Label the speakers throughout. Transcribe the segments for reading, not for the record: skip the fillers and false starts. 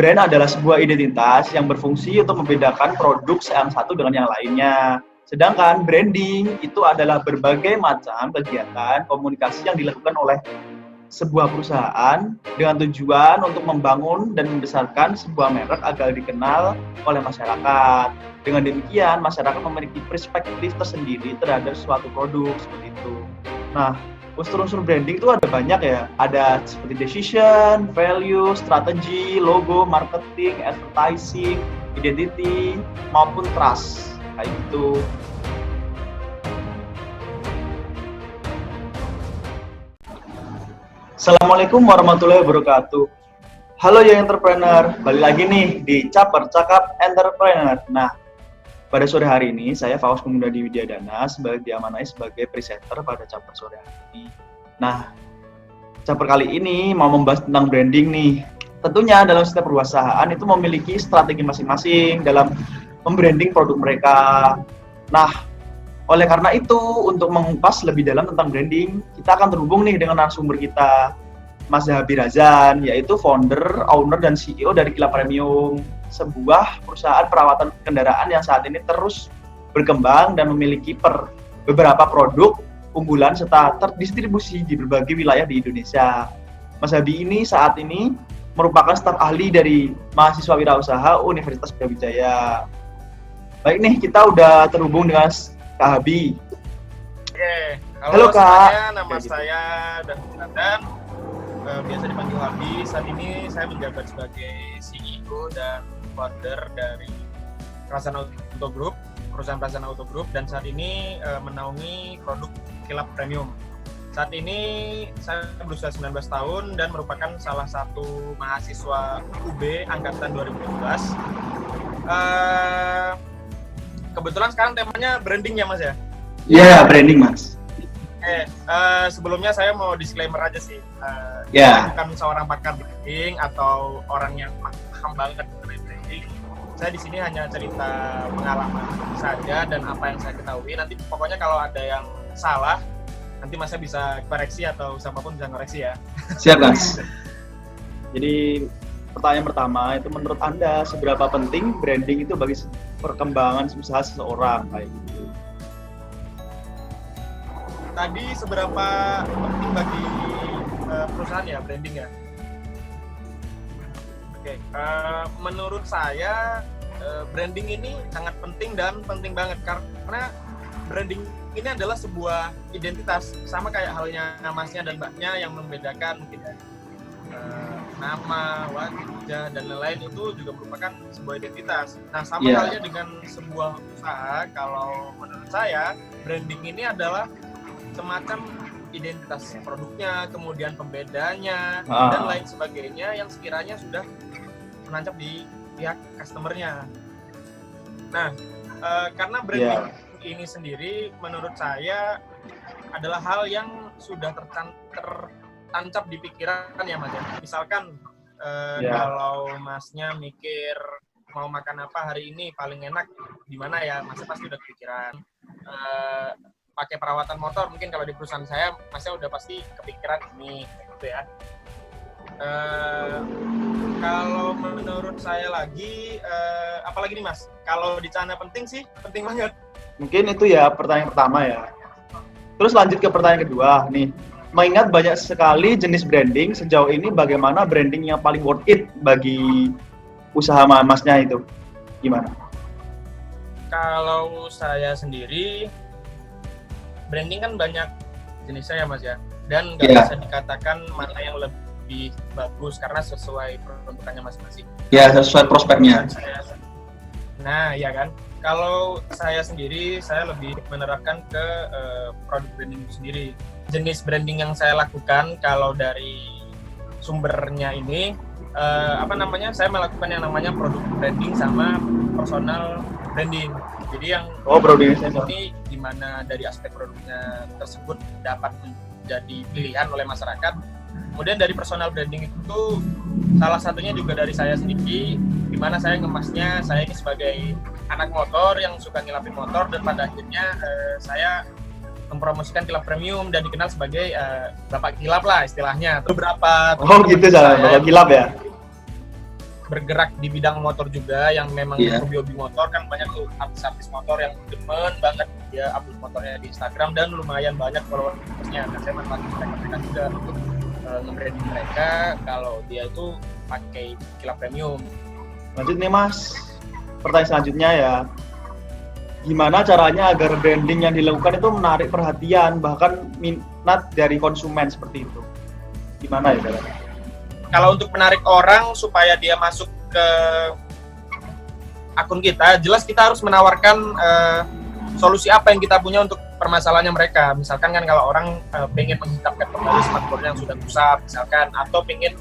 Speaker 1: Brand adalah sebuah identitas yang berfungsi untuk membedakan produk yang satu dengan yang lainnya. Sedangkan branding itu adalah berbagai macam kegiatan komunikasi yang dilakukan oleh sebuah perusahaan dengan tujuan untuk membangun dan membesarkan sebuah merek agar dikenal oleh masyarakat. Dengan demikian, masyarakat memiliki perspektif tersendiri terhadap suatu produk seperti itu. Nah, unsur-unsur branding itu ada banyak ya. Ada seperti decision, value, strategi, logo, marketing, advertising, identity, maupun trust. Kayak gitu. Assalamualaikum warahmatullahi wabarakatuh. Halo Young Entrepreneur, balik lagi nih di Caper Cakap Entrepreneur. Nah, pada sore hari ini saya Faus Pemuda di Widyadana diamanai sebagai presenter pada Caper sore hari ini. Nah, Caper kali ini mau membahas tentang branding nih. Tentunya dalam setiap perusahaan itu memiliki strategi masing-masing dalam membranding produk mereka. Nah, oleh karena itu, untuk mengupas lebih dalam tentang branding, kita akan terhubung nih dengan narasumber kita, Mas Zahabi Razan, yaitu founder, owner, dan CEO dari Kilap Premium, sebuah perusahaan perawatan kendaraan yang saat ini terus berkembang dan memiliki beberapa produk unggulan serta terdistribusi di berbagai wilayah di Indonesia. Mas Zahabi ini saat ini merupakan staf ahli dari mahasiswa wirausaha Universitas Brawijaya. Baik nih, kita udah terhubung dengan Kak Habi.
Speaker 2: Oke,
Speaker 1: halo Kak.
Speaker 2: Nama saya Dan, biasa dipanggil Habi. Saat ini saya menjabat sebagai CEO dan founder dari Prasan Auto Group, perusahaan Prasan Auto Group, dan saat ini menaungi produk Kilap Premium. Saat ini saya berusia 19 tahun dan merupakan salah satu mahasiswa UB angkatan 2017. Kebetulan sekarang temanya branding ya Mas ya?
Speaker 1: Iya, branding Mas.
Speaker 2: Sebelumnya saya mau disclaimer aja sih.
Speaker 1: Saya
Speaker 2: bukan seorang pakar branding atau orang yang paham banget mengenai branding. Saya di sini hanya cerita pengalaman saja dan apa yang saya ketahui. Nanti pokoknya kalau ada yang salah, nanti Masnya bisa koreksi atau siapapun bisa koreksi ya.
Speaker 1: Siap Mas. Jadi pertanyaan pertama itu, menurut Anda seberapa penting branding itu bagi perkembangan usaha seseorang kayak gitu?
Speaker 2: Tadi seberapa penting bagi perusahaan ya branding ya? Oke, menurut saya branding ini sangat penting dan penting banget karena branding ini adalah sebuah identitas, sama kayak halnya Masnya dan Mbaknya yang membedakan mungkin nama, wajah, dan lain-lain itu juga merupakan sebuah identitas. Nah, sama halnya dengan sebuah usaha, kalau menurut saya, branding ini adalah semacam identitas produknya, kemudian pembedanya, dan lain sebagainya yang sekiranya sudah menancap di pihak customer-nya. Nah, karena branding ini sendiri, menurut saya, adalah hal yang sudah tertancap di pikiran ya Mas ya. Misalkan kalau Masnya mikir mau makan apa hari ini paling enak di mana ya, Masnya pasti udah kepikiran. Pakai perawatan motor, mungkin kalau di perusahaan saya Masnya udah pasti kepikiran ini gitu ya. Kalau menurut saya lagi, apalagi nih Mas, kalau di sana penting sih, penting banget.
Speaker 1: Mungkin itu ya pertanyaan pertama ya. Terus lanjut ke pertanyaan kedua nih. Mengingat banyak sekali jenis branding, sejauh ini bagaimana branding yang paling worth it bagi usaha Masnya itu? Gimana?
Speaker 2: Kalau saya sendiri, branding kan banyak jenisnya ya Mas ya. Dan nggak bisa dikatakan mana yang lebih bagus karena sesuai peruntukannya masing-masing.
Speaker 1: Ya, sesuai prospeknya.
Speaker 2: Nah, ya kan. Kalau saya sendiri, saya lebih menerapkan ke produk branding itu sendiri. Jenis branding yang saya lakukan kalau dari sumbernya ini, saya melakukan yang namanya produk branding sama personal branding. Jadi yang ini di mana dari aspek produknya tersebut dapat menjadi pilihan oleh masyarakat. Kemudian dari personal branding itu salah satunya juga dari saya sendiri, di mana saya ngemasnya, saya ini sebagai anak motor yang suka ngilapin motor, dan pada akhirnya saya mempromosikan Kilap Premium dan dikenal sebagai Bapak Kilap lah istilahnya. Beberapa
Speaker 1: gitu Bapak Kilap ya?
Speaker 2: bergerak di bidang motor juga, yang memang hobi-hobi motor kan banyak tuh artis-artis motor yang demen banget dia upload motornya di Instagram dan lumayan banyak followersnya. Nah, saya manfaatin mereka juga untuk nge-branding mereka kalau dia itu pakai kilap premium.
Speaker 1: Lanjut nih Mas, pertanyaan selanjutnya ya. Gimana caranya agar branding yang dilakukan itu menarik perhatian bahkan minat dari konsumen seperti itu? Gimana ya caranya?
Speaker 2: Kalau untuk menarik orang supaya dia masuk ke akun kita, jelas kita harus menawarkan solusi apa yang kita punya untuk permasalahannya mereka. Misalkan kan kalau orang pengen menghidapkan kembali smartphone yang sudah kusam misalkan, atau pengen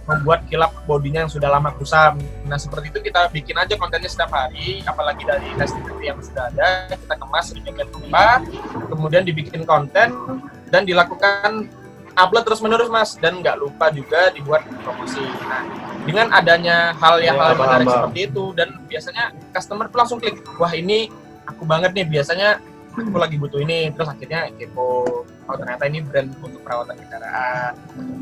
Speaker 2: membuat kilap bodinya yang sudah lama kusam. Nah seperti itu kita bikin aja kontennya setiap hari, apalagi dari testing yang sudah ada, kita kemas sedemikian rupa, kemudian dibikin konten dan dilakukan upload terus menerus Mas, dan nggak lupa juga dibuat promosi. Nah dengan adanya hal yang menarik seperti itu, dan biasanya customer tuh langsung klik, wah ini aku banget nih, biasanya aku lagi butuh ini, terus akhirnya kepo, oh ternyata ini brand untuk perawatan kendaraan.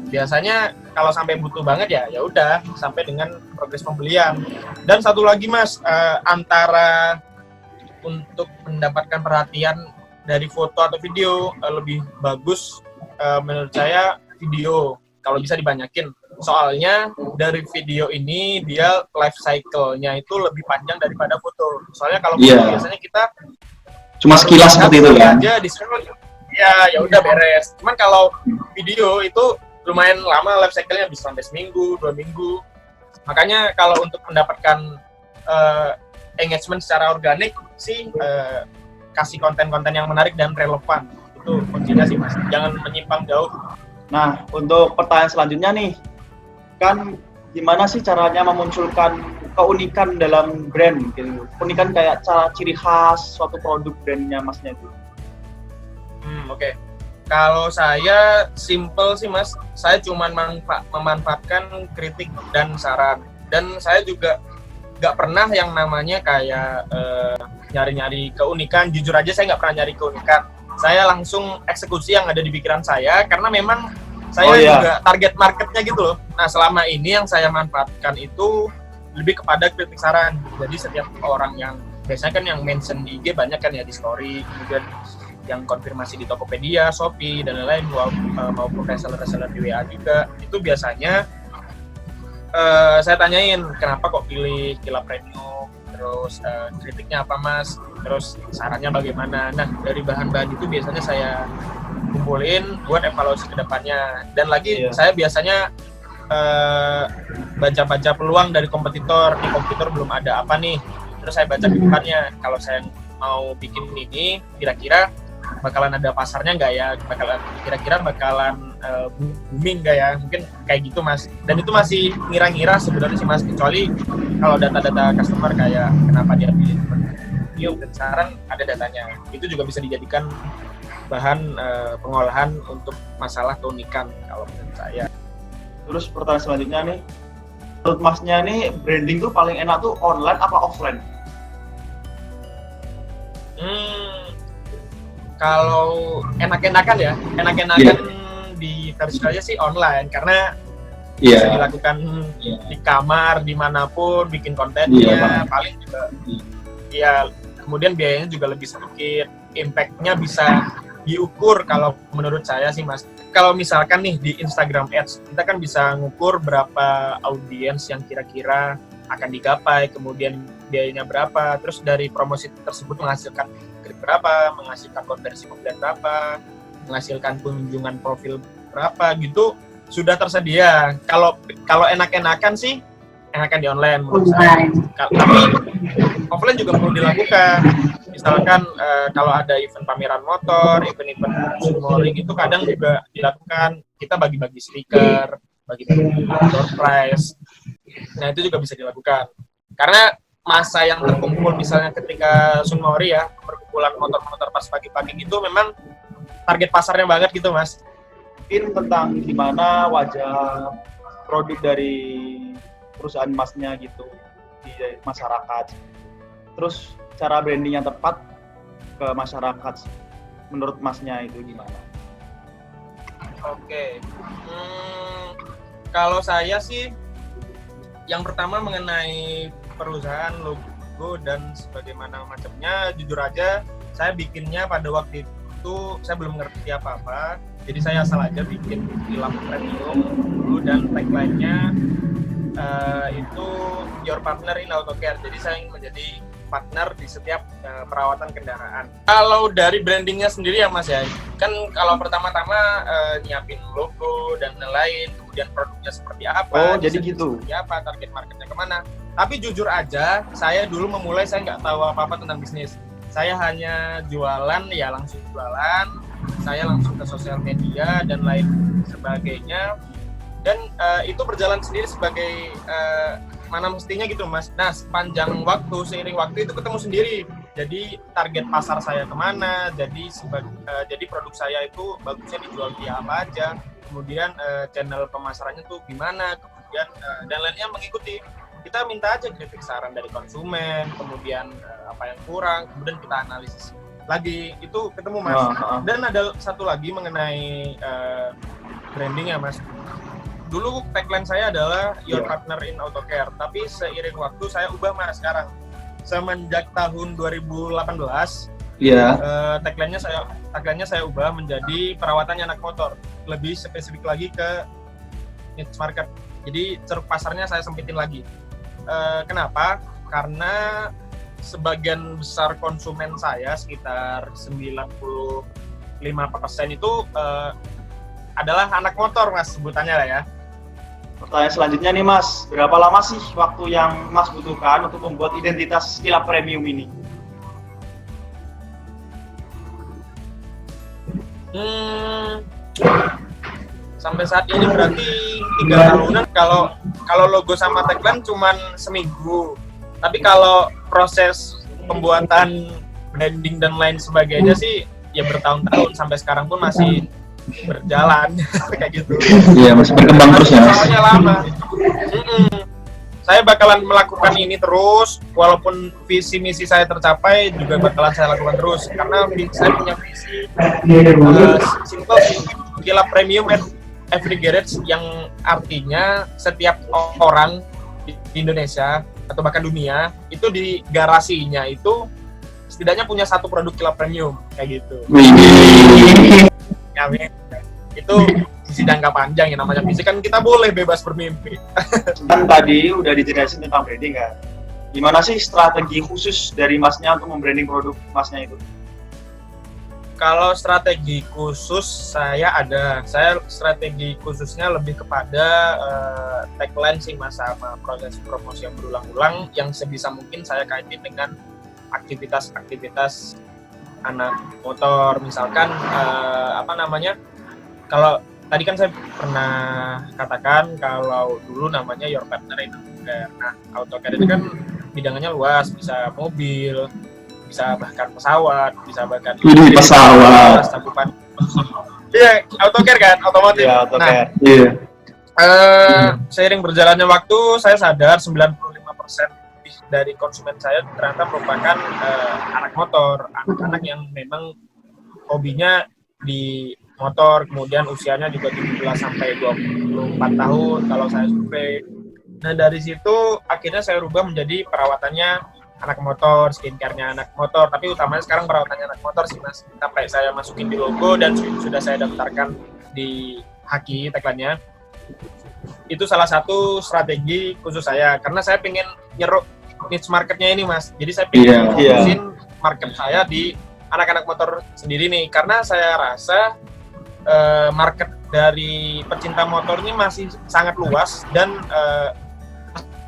Speaker 2: Biasanya kalau sampai butuh banget ya udah sampai dengan progres pembelian. Dan satu lagi Mas, antara untuk mendapatkan perhatian dari foto atau video, lebih bagus menurut saya video, kalau bisa dibanyakin. Soalnya dari video ini dia life cycle-nya itu lebih panjang daripada foto. Soalnya kalau foto biasanya kita
Speaker 1: cuma sekilas seperti itu kan
Speaker 2: aja di scroll, ya udah beres. Cuman kalau video itu lumayan lama life cycle-nya, bisa sampai seminggu, 2 minggu. Makanya kalau untuk mendapatkan engagement secara organik sih, kasih konten-konten yang menarik dan relevan, itu kuncinya sih Mas, jangan menyimpang jauh.
Speaker 1: Nah untuk pertanyaan selanjutnya nih, kan gimana sih caranya memunculkan keunikan dalam brand gitu? Keunikan kayak cara ciri khas suatu produk brandnya Masnya itu.
Speaker 2: Oke. Kalau saya simple sih Mas, saya cuma memanfaatkan kritik dan saran. Dan saya juga nggak pernah yang namanya kayak nyari-nyari keunikan. Jujur aja saya nggak pernah nyari keunikan. Saya langsung eksekusi yang ada di pikiran saya, karena memang saya juga target marketnya gitu loh. Nah selama ini yang saya manfaatkan itu lebih kepada kritik saran. Jadi setiap orang yang biasanya kan yang mention di IG banyak kan ya di story, kemudian yang konfirmasi di Tokopedia, Shopee dan lain-lain, maupun reseller di WA juga, itu biasanya saya tanyain kenapa kok pilih kilap premium, terus kritiknya apa Mas, terus sarannya bagaimana. Nah dari bahan-bahan itu biasanya saya kumpulin buat evaluasi ke depannya. Dan lagi saya biasanya baca-baca peluang dari kompetitor. Di kompetitor belum ada apa nih, terus saya baca ke depannya, kalau saya mau bikin ini kira-kira bakalan ada pasarnya nggak ya, kira-kira bakalan booming nggak ya, mungkin kayak gitu Mas. Dan itu masih ngira-ngira sebenarnya sih Mas, kecuali kalau data-data customer kayak kenapa dia pilih premium dan saran, ada datanya, itu juga bisa dijadikan bahan pengolahan untuk masalah keunikan kalau menurut saya.
Speaker 1: Terus pertanyaan selanjutnya nih, menurut Masnya nih branding tuh paling enak tuh online apa offline?
Speaker 2: Kalau enak-enakan ya, di versi aja sih online, karena bisa dilakukan di kamar, dimanapun, bikin kontennya, paling juga kemudian biayanya juga lebih sedikit, impact-nya bisa diukur kalau menurut saya sih Mas. Kalau misalkan nih di Instagram Ads, kita kan bisa ngukur berapa audiens yang kira-kira akan digapai, kemudian biayanya berapa, terus dari promosi tersebut menghasilkan klik berapa, menghasilkan konversi pembelian berapa, menghasilkan kunjungan profil berapa, gitu sudah tersedia. Kalau enak-enakan sih enakan di online menurut saya. Tapi offline juga perlu dilakukan. Misalkan kalau ada event pameran motor, event-event sunmoring, itu kadang juga dilakukan, kita bagi-bagi stiker, bagi-bagi door prize. Nah itu juga bisa dilakukan. Karena masa yang terkumpul misalnya ketika sunmori ya, perkumpulan motor-motor pas pagi-pagi gitu, memang target pasarnya banget gitu Mas.
Speaker 1: Mungkin tentang gimana wajah produk dari perusahaan Masnya gitu di masyarakat. Terus cara branding yang tepat ke masyarakat menurut Masnya itu gimana?
Speaker 2: Oke. Kalau saya sih Yang pertama mengenai perusahaan, logo dan sebagaimana macamnya, jujur aja saya bikinnya pada waktu itu saya belum ngerti apa-apa. Jadi saya asal aja bikin Kilap Premium dulu dan tagline-nya itu Your Partner in Auto Care. Jadi saya ingin menjadi partner di setiap perawatan kendaraan. Kalau dari brandingnya sendiri ya Mas ya, kan kalau pertama-tama nyiapin logo dan lain-lain, kemudian produknya seperti apa,
Speaker 1: jadi gitu.
Speaker 2: Seperti apa, target marketnya kemana. Tapi jujur aja, saya dulu memulai saya nggak tahu apa-apa tentang bisnis. Saya hanya jualan, ya langsung jualan, saya langsung ke sosial media dan lain sebagainya. Dan itu berjalan sendiri sebagai mana mestinya gitu Mas. Nah sepanjang waktu, seiring waktu itu ketemu sendiri. Jadi target pasar saya kemana, jadi produk saya itu bagusnya dijual di apa aja. Kemudian channel pemasarannya tuh gimana, kemudian dan lainnya mengikuti. Kita minta aja kritik saran dari konsumen, kemudian apa yang kurang, kemudian kita analisis lagi. Itu ketemu Mas. Dan ada satu lagi mengenai branding ya Mas. Dulu tagline saya adalah Your Partner in Auto Care, tapi seiring waktu saya ubah Mas sekarang. Semenjak tahun 2018, tagline-nya saya ubah menjadi perawatannya anak motor. Lebih spesifik lagi ke niche market. Jadi ceruk pasarnya saya sempitin lagi. Kenapa? Karena sebagian besar konsumen saya, sekitar 95% itu adalah anak motor Mas sebutannya lah ya.
Speaker 1: Pertanyaan selanjutnya nih Mas, berapa lama sih waktu yang Mas butuhkan untuk membuat identitas Kilap Premium ini?
Speaker 2: Sampai saat ini berarti 3 tahunan. Kalau logo sama tagline cuman seminggu. Tapi kalau proses pembuatan branding dan lain sebagainya sih ya bertahun-tahun, sampai sekarang pun masih berjalan kayak gitu.
Speaker 1: Iya, masih berkembang terus ya.
Speaker 2: Soalnya lama. Saya bakalan melakukan ini terus, walaupun visi misi saya tercapai juga bakalan saya lakukan terus karena saya punya visi simple sih, Kilap Premium at Every Garage, yang artinya setiap orang di Indonesia atau bahkan dunia itu di garasinya itu setidaknya punya satu produk Kilap Premium kayak gitu. Ya, itu visi jangka panjang ya, namanya visi kan kita boleh bebas bermimpi.
Speaker 1: Kan tadi udah dijelasin tentang branding kan. Gimana sih strategi khusus dari Masnya untuk membranding produk Masnya itu?
Speaker 2: Kalau strategi khusus saya strategi khususnya lebih kepada tagline sih Mas, sama proses promosi yang berulang-ulang yang sebisa mungkin saya kaitin dengan aktivitas-aktivitas anak motor. Misalkan kalau tadi kan saya pernah katakan kalau dulu namanya Your Partner in Auto Care. Nah, Auto Care itu kan bidangnya luas, bisa mobil, bisa bahkan pesawat, bisa bahkan
Speaker 1: pesawat.
Speaker 2: Iya, Auto Care kan, otomotif.
Speaker 1: Iya, Auto Care.
Speaker 2: Iya. Seiring berjalannya waktu, saya sadar 95% dari konsumen saya ternyata merupakan anak motor, anak-anak yang memang hobinya di motor, kemudian usianya juga 17 sampai 24 tahun kalau saya survei. Nah, dari situ akhirnya saya rubah menjadi perawatannya anak motor, skincare-nya anak motor, tapi utamanya sekarang perawatannya anak motor sih Mas. Sampai saya masukin di logo dan sudah saya daftarkan di Haki tagline-nya. Itu salah satu strategi khusus saya, karena saya pengen nyeruk niche marketnya ini Mas. Jadi saya pengen fokusin market saya di anak-anak motor sendiri nih, karena saya rasa market dari pecinta motor ini masih sangat luas dan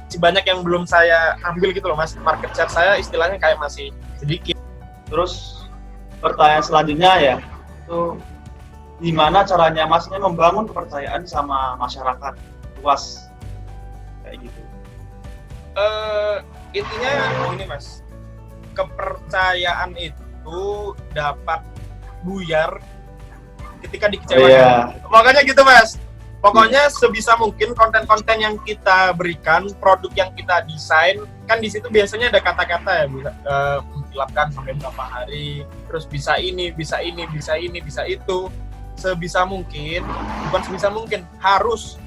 Speaker 2: masih banyak yang belum saya ambil gitu loh Mas. Market share saya istilahnya kayak masih sedikit.
Speaker 1: Terus pertanyaan selanjutnya ya, itu gimana caranya Masnya membangun kepercayaan sama masyarakat luas kayak gitu?
Speaker 2: Intinya ini Mas, kepercayaan itu dapat buyar ketika dikecewakan. Makanya gitu Mas. Pokoknya sebisa mungkin konten-konten yang kita berikan, produk yang kita desain, kan di situ biasanya ada kata-kata ya, bisa mengkilapkan sampai berapa hari, terus bisa ini, bisa ini, bisa ini, bisa itu. Sebisa mungkin, bukan sebisa mungkin, harus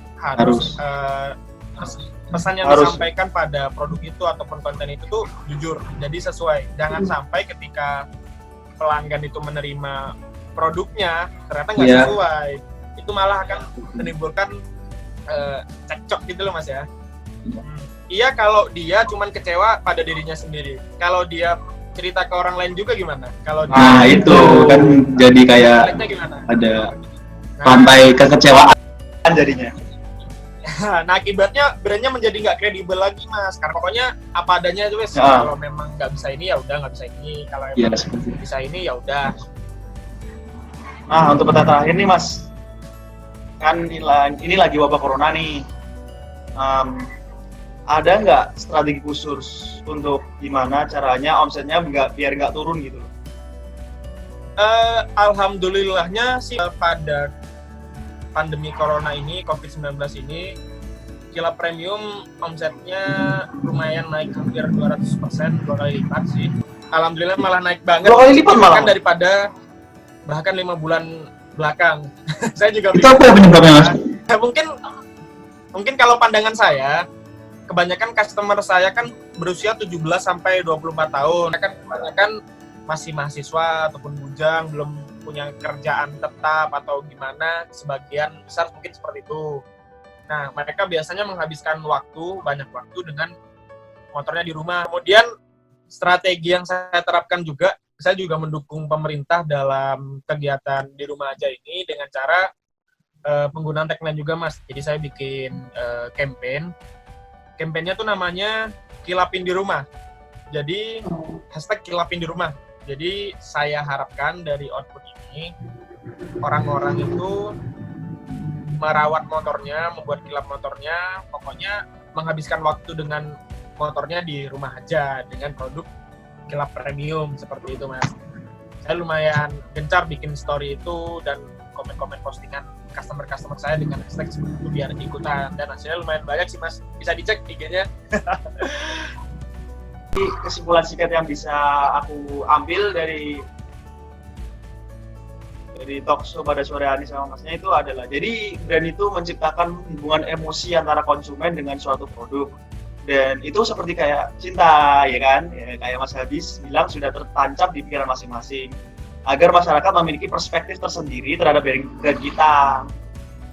Speaker 2: pesan yang
Speaker 1: Harus.
Speaker 2: disampaikan pada produk itu ataupun konten itu tuh jujur, jadi sesuai. Jangan sampai ketika pelanggan itu menerima produknya ternyata nggak
Speaker 1: Iya.
Speaker 2: sesuai, itu malah akan menimbulkan cekcok gitu loh Mas ya. Iya kalau dia cuman kecewa pada dirinya sendiri. Kalau dia cerita ke orang lain juga gimana? Kalau
Speaker 1: Nah,
Speaker 2: dia
Speaker 1: itu kan jadi kayak
Speaker 2: jeleknya gimana?
Speaker 1: ada
Speaker 2: Nah,
Speaker 1: rantai kekecewaan jadinya.
Speaker 2: nah akibatnya brandnya menjadi nggak kredibel lagi Mas. Karena pokoknya apa adanya aja wes.
Speaker 1: Ya.
Speaker 2: Kalau memang nggak bisa ini ya udah nggak bisa ini. Kalau
Speaker 1: Iya,
Speaker 2: emang
Speaker 1: seperti itu.
Speaker 2: bisa ini ya udah.
Speaker 1: Nah, untuk pertanyaan terakhir nih Mas, kan ini lagi wabah corona nih. Ada nggak strategi khusus untuk gimana caranya omsetnya biar nggak turun gitu?
Speaker 2: Alhamdulillahnya sih pada pandemi corona ini, COVID-19 ini, Kilap Premium omsetnya lumayan naik hampir 200%, 2 kali lipat sih. Alhamdulillah malah naik banget.
Speaker 1: 2 kali lipat malah?
Speaker 2: Daripada bahkan 5 bulan belakang. Saya juga
Speaker 1: Itu apa penyebabnya Mas?
Speaker 2: Mungkin kalau pandangan saya, kebanyakan customer saya kan berusia 17 sampai 24 tahun. Kan kebanyakan masih mahasiswa ataupun bujang, belum punya kerjaan tetap atau gimana, sebagian besar mungkin seperti itu. Nah, mereka biasanya menghabiskan banyak waktu dengan motornya di rumah. Kemudian strategi yang saya terapkan juga, saya juga mendukung pemerintah dalam kegiatan di rumah aja ini dengan cara penggunaan tagline juga Mas. Jadi saya bikin campaign. Campaignnya tuh namanya Kilapin di Rumah. Jadi hashtag Kilapin di Rumah. Jadi saya harapkan dari output ini orang-orang itu merawat motornya, membuat kilap motornya, pokoknya menghabiskan waktu dengan motornya di rumah aja dengan produk Kilap Premium seperti itu Mas. Saya lumayan gencar bikin story itu dan komen-komen postingan customer saya dengan hashtag seperti itu biar ikutan, dan hasilnya lumayan banyak sih Mas, bisa dicek IG-nya.
Speaker 1: Kesimpulan singkat yang bisa aku ambil dari talk show pada sore hari sama Masnya itu adalah, jadi brand itu menciptakan hubungan emosi antara konsumen dengan suatu produk, dan itu seperti kayak cinta ya kan, ya, kayak Mas Habis bilang sudah tertancap di pikiran masing-masing agar masyarakat memiliki perspektif tersendiri terhadap brand kita.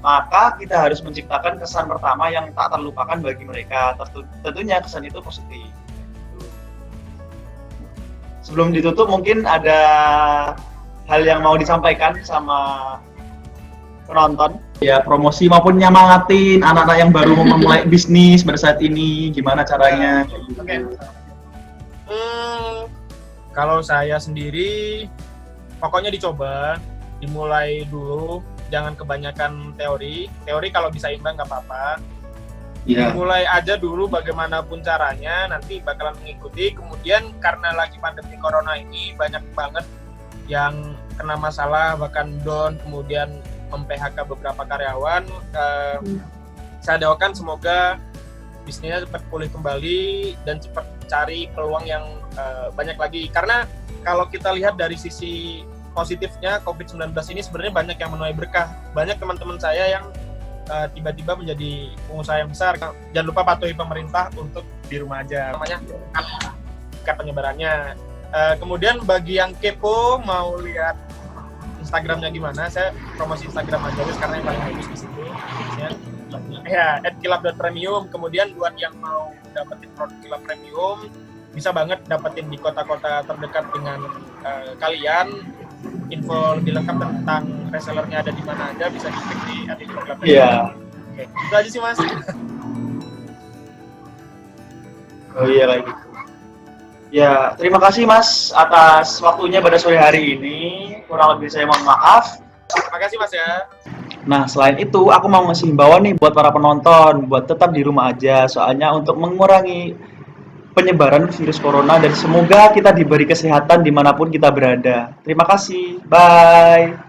Speaker 1: Maka kita harus menciptakan kesan pertama yang tak terlupakan bagi mereka. Tentunya kesan itu positif. Sebelum ditutup mungkin ada hal yang mau disampaikan sama penonton? Ya, promosi maupun nyemangatin anak-anak yang baru memulai bisnis pada saat ini, gimana caranya?
Speaker 2: Oke. Kalau saya sendiri, pokoknya dicoba, dimulai dulu, jangan kebanyakan teori. Teori kalau bisa imbang nggak apa-apa.
Speaker 1: Yeah.
Speaker 2: Mulai aja dulu bagaimanapun caranya, nanti bakalan mengikuti. Kemudian karena lagi pandemi corona ini banyak banget yang kena masalah, bahkan down, kemudian mem-PHK beberapa karyawan. Saya doakan semoga bisnisnya cepat pulih kembali dan cepat cari peluang yang banyak lagi. Karena kalau kita lihat dari sisi positifnya, COVID-19 ini sebenarnya banyak yang menuai berkah. Banyak teman-teman saya yang tiba-tiba menjadi pengusaha yang besar. Jangan lupa patuhi pemerintah untuk di rumah aja, namanya tingkat penyebarannya. Kemudian bagi yang kepo mau lihat Instagramnya gimana, saya promosi Instagram aja guys karena yang paling bagus di situ ya @kilap.premium. Kemudian buat yang mau dapetin produk Kilap Premium bisa banget dapetin di kota-kota terdekat dengan kalian. Info lebih lengkap tentang resellernya ada di mana aja bisa diklik di @kilap.
Speaker 1: Iya.
Speaker 2: Oke, itu aja sih Mas.
Speaker 1: Oh iya kayak gitu. Ya, terima kasih Mas atas waktunya pada sore hari ini. Kurang lebih saya mohon maaf.
Speaker 2: Terima kasih Mas ya.
Speaker 1: Nah, selain itu aku mau ngasih himbauan nih buat para penonton buat tetap di rumah aja, soalnya untuk mengurangi penyebaran virus corona, dan semoga kita diberi kesehatan dimanapun kita berada. Terima kasih, bye.